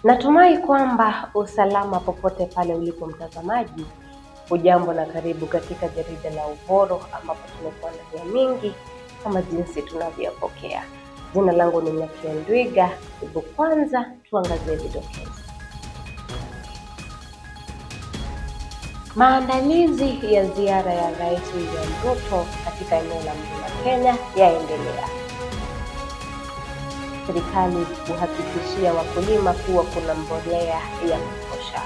Natumai kwamba usalama popote pale ulipo mtazamaji. Hujambo na karibu katika jarida la Uvoro ambapo tumekuandalia mingi kama jinsi tunavyopokea. Jina langu ni Nyakia Ndwiga. Hebu kwanza tuangazie vidokezo. Maandalizi ya ziara ya Rais William Ruto katika eneo la Mlima Kenya yaendelea. Serikali kuhakikishia wakulima kuwa kuna mbolea ya kutosha.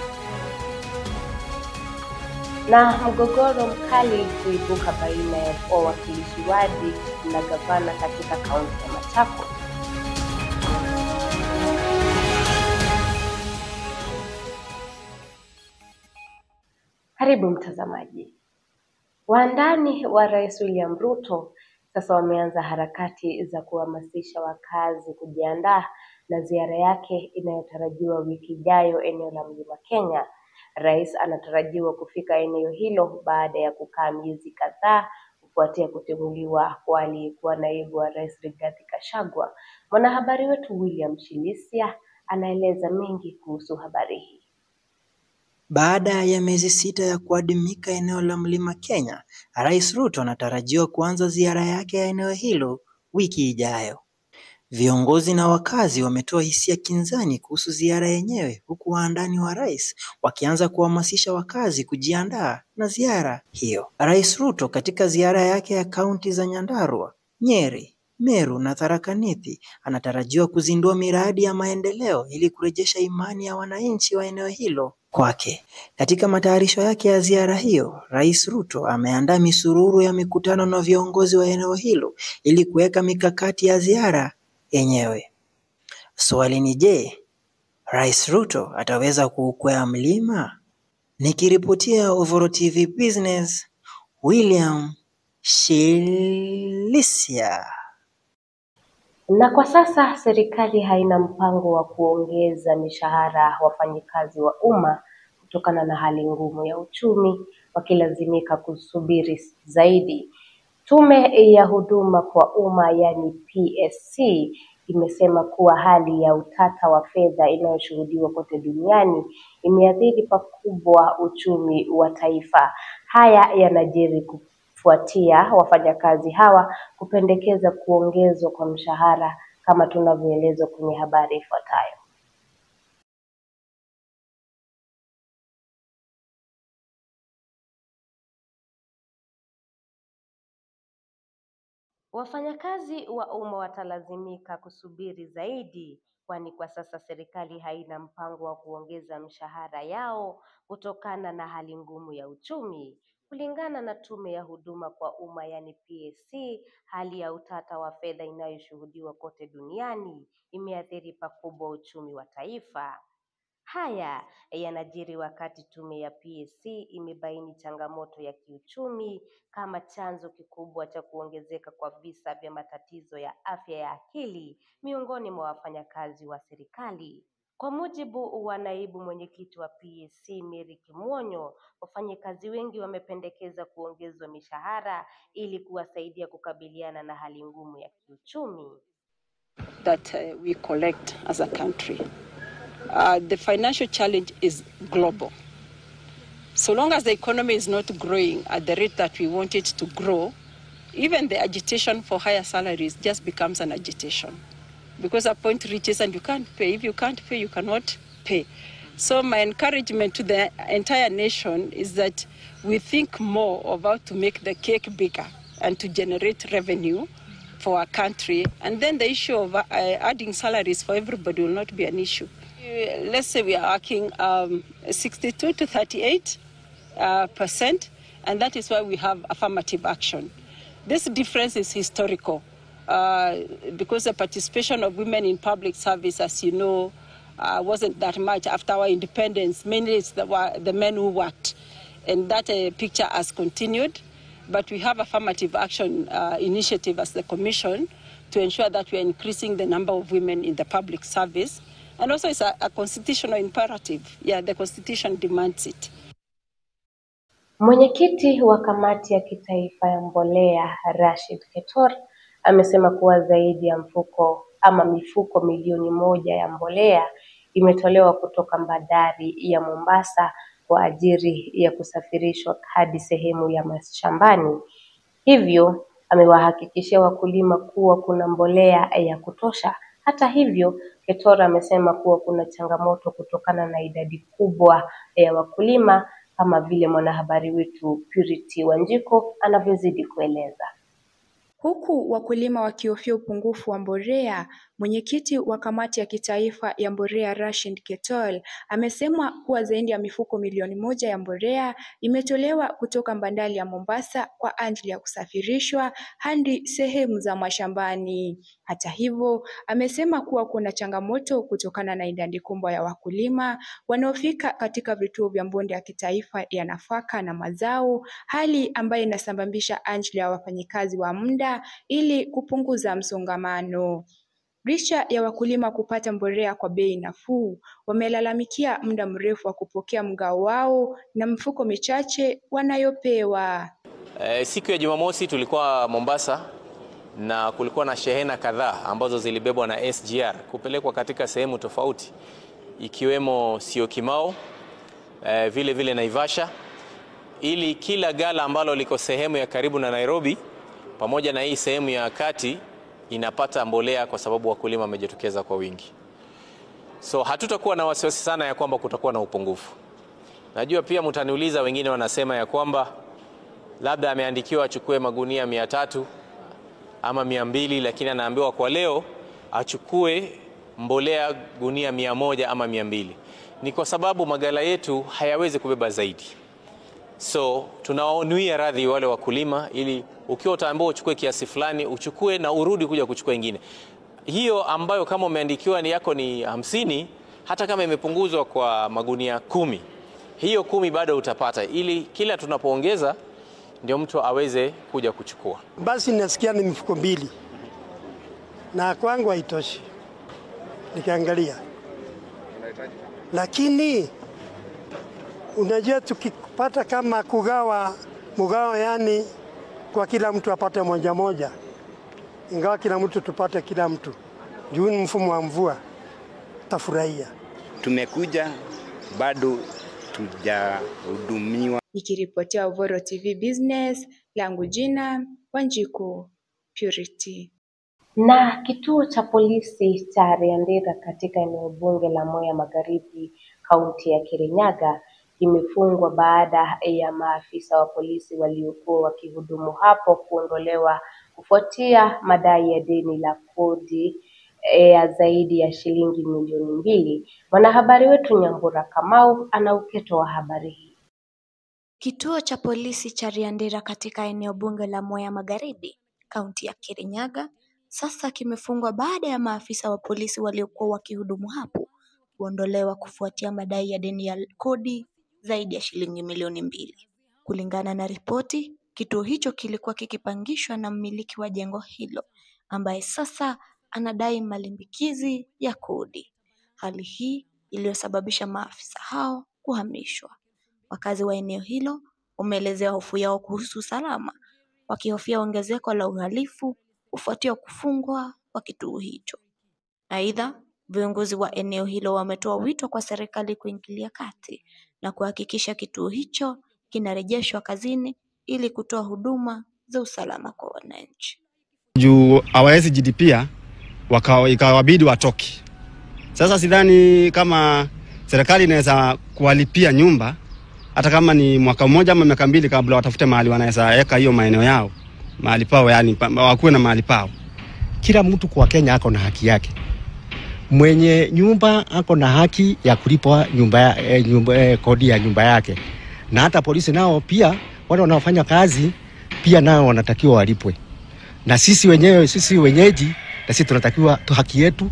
Na mgogoro mkali kuibuka baina ya wawakilishi wadi na gavana katika kaunti ya Machakos. Karibu mtazamaji. Wandani wa Rais William Ruto sasa wameanza harakati za kuhamasisha wakazi kujiandaa na ziara yake inayotarajiwa wiki ijayo eneo la Mlima Kenya. Rais anatarajiwa kufika eneo hilo baada ya kukaa miezi kadhaa kufuatia kuteuliwa kwa aliyekuwa naibu wa rais Rigathi Gachagua. Mwanahabari wetu William Shilisia anaeleza mengi kuhusu habari hii. Baada ya miezi 6 ya kuadimika eneo la Mlima Kenya, Rais Ruto anatarajiwa kuanza ziara yake ya eneo hilo wiki ijayo. Viongozi na wakazi wametoa hisia kinzani kuhusu ziara yenyewe, huku waandani wa rais wakianza kuhamasisha wakazi kujiandaa na ziara hiyo. Rais Ruto katika ziara yake ya kaunti za Nyandarua, Nyeri, Meru na Tharaka Nithi anatarajiwa kuzindua miradi ya maendeleo ili kurejesha imani ya wananchi wa eneo hilo kwake. Katika matayarisho yake ya ziara hiyo, Rais Ruto ameandaa misururu ya mikutano na viongozi wa eneo hilo ili kuweka mikakati ya ziara yenyewe. Swali ni je, Rais Ruto ataweza kuukwea mlima? Nikiripotia Uvoro TV Business, William Shilisia. Na kwa sasa serikali haina mpango wa kuongeza mishahara wafanyikazi wa umma kutokana na hali ngumu ya uchumi, wakilazimika kusubiri zaidi. Tume ya huduma kwa umma yani PSC imesema kuwa hali ya utata wa fedha inayoshuhudiwa kote duniani imeathiri pakubwa uchumi wa taifa. Haya yanajiri kufuatia wafanyakazi hawa kupendekeza kuongezwa kwa mshahara kama tunavyoelezwa kwenye habari ifuatayo. Wafanyakazi wa umma watalazimika kusubiri zaidi, kwani kwa sasa serikali haina mpango wa kuongeza mshahara yao kutokana na hali ngumu ya uchumi. Kulingana na tume ya huduma kwa umma yani PSC, hali ya utata wa fedha inayoshuhudiwa kote duniani imeathiri pakubwa uchumi wa taifa. Haya yanajiri wakati tume ya PSC imebaini changamoto ya kiuchumi kama chanzo kikubwa cha kuongezeka kwa visa vya matatizo ya afya ya akili miongoni mwa wafanyakazi wa serikali. Kwa mujibu wa naibu mwenyekiti wa PSC Mary Kimwonyo, wafanyakazi wengi wamependekeza kuongezwa mishahara ili kuwasaidia kukabiliana na hali ngumu ya kiuchumi that we collect as a country. The financial challenge is global. So long as the economy is not growing at the rate that we want it to grow, even the agitation for higher salaries just becomes an agitation. Because a point reaches and you can't pay. If you can't pay, you cannot pay. So my encouragement to the entire nation is that we think more about to make the cake bigger and to generate revenue for our country. And then the issue of adding salaries for everybody will not be an issue. Let's say we are working 62 to 38%, and that is why we have affirmative action. This difference is historical because the participation of women in public service, as you know, wasn't that much after our independence. Mainly it's the men who worked, and that picture has continued. But we have affirmative action initiative as the Commission to ensure that we are increasing the number of women in the public service. And also it's a constitutional imperative. Yeah, the Constitution demands it. Mwenyekiti wa kamati ya kitaifa ya mbolea Rashid Ketor amesema kuwa zaidi ya mifuko milioni 1 ya mbolea imetolewa kutoka bandari ya Mombasa kwa ajili ya kusafirishwa hadi sehemu ya mashambani. Hivyo amewahakikishia wakulima kuwa kuna mbolea ya kutosha. Hata hivyo, Ketora amesema kuwa kuna changamoto kutokana na idadi kubwa ya wakulima, kama vile mwanahabari wetu Purity Wanjiko anavyozidi kueleza. Huku wakulima wakihofia upungufu wa mbolea, mwenyekiti wa kamati ya kitaifa ya mbolea Rashid Ketol amesema kuwa zaidi ya mifuko milioni 1 ya mbolea imetolewa kutoka bandari ya Mombasa kwa ajili ya kusafirishwa hadi sehemu za mashambani. Hata hivyo, amesema kuwa kuna changamoto kutokana na idadi kubwa ya wakulima wanaofika katika vituo vya bonde ya kitaifa ya nafaka na mazao, hali ambayo inasababisha ajili ya wafanyikazi wa muda ili kupunguza msongamano. Licha ya wakulima kupata mbolea kwa bei nafuu, wamelalamikia muda mrefu wa kupokea mgao wao na mfuko michache wanayopewa. Siku ya Jumamosi tulikuwa Mombasa na kulikuwa na shehena kadhaa ambazo zilibebwa na SGR kupelekwa katika sehemu tofauti, ikiwemo Syokimau, vile vile Naivasha, ili kila gala ambalo liko sehemu ya karibu na Nairobi pamoja na hii sehemu ya kati inapata mbolea, kwa sababu wakulima wamejitokeza kwa wingi. So hatutakuwa na wasiwasi sana ya kwamba kutakuwa na upungufu. Najua pia mtaniuliza, wengine wanasema ya kwamba labda ameandikiwa achukue magunia 300 ama 200, lakini anaambiwa kwa leo achukue mbolea gunia 100 ama 200. Ni kwa sababu magala yetu hayawezi kubeba zaidi. So tunawaonuia radhi wale wakulima, ili ukiwa utaambiwa uchukue kiasi fulani uchukue na urudi kuja kuchukua ingine. Hiyo ambayo kama umeandikiwa ni yako ni 50, hata kama imepunguzwa kwa magunia 10, hiyo 10 bado utapata, ili kila tunapoongeza ndio mtu aweze kuja kuchukua. Basi nasikia ni mifuko 2 na kwangu haitoshi nikiangalia, lakini unajua tukipata kama mgao, yani kwa kila mtu apate moja, ingawa kila mtu tupate kila mtu, juu ni mfumo wa mvua, tafurahia. Tumekuja bado tujahudumiwa. Nikiripotia Uvoro TV Business, langu jina Wanjiko Purity. Na kituo cha polisi cha Riandera katika eneo bunge la Mwea Magharibi, kaunti ya Kirinyaga imefungwa baada ya maafisa wa polisi waliokuwa wakihudumu hapo kuondolewa kufuatia madai ya deni la kodi ya zaidi ya shilingi milioni 2. Mwanahabari wetu Nyambura Kamau ana uketo wa habari hii. Kituo cha polisi cha Riandera katika eneo bunge la Mwea Magharibi, kaunti ya Kirinyaga, sasa kimefungwa baada ya maafisa wa polisi waliokuwa wakihudumu hapo kuondolewa kufuatia madai ya deni ya kodi zaidi ya shilingi milioni 2. Kulingana na ripoti, kituo hicho kilikuwa kikipangishwa na mmiliki wa jengo hilo, ambaye sasa anadai malimbikizi ya kodi. Hali hii iliyosababisha maafisa hao kuhamishwa. Wakazi wa eneo hilo wameelezea hofu yao kuhusu usalama, wakihofia ongezeko la uhalifu kufuatia kufungwa kwa kituo hicho. Aidha, viongozi wa eneo hilo wametoa wito kwa serikali kuingilia kati na kuhakikisha kituo hicho kinarejeshwa kazini ili kutoa huduma za usalama kwa wananchi. Juu hawawezi GDP ikawabidi watoki. Sasa sidhani kama serikali inaweza kuwalipia nyumba hata kama ni mwaka mmoja ama miaka 2 kabla watafute mahali wanaweza weka hiyo maeneo yao. Mahali pao, yani wakuwe na mahali pao. Kila mtu kwa Kenya ako na haki yake. Mwenye nyumba ako na haki ya kulipwa kodi ya nyumba yake. Na hata polisi nao pia, wale wanaofanya kazi pia nao wanatakiwa walipwe. Na sisi wenyeji, na sisi tunatakiwa haki yetu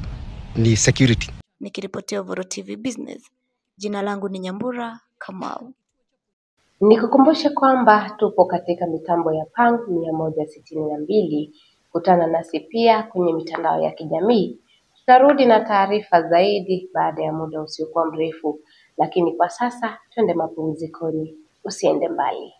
ni security. Nikiripotia Uvoro TV Business, jina langu ni Nyambura Kamau. Nikukumbushe kwamba tupo katika mitambo ya Pang 162. Kutana nasi pia kwenye mitandao ya kijamii. Tutarudi na taarifa zaidi baada ya muda usiokuwa mrefu, lakini kwa sasa twende mapumzikoni. Usiende mbali.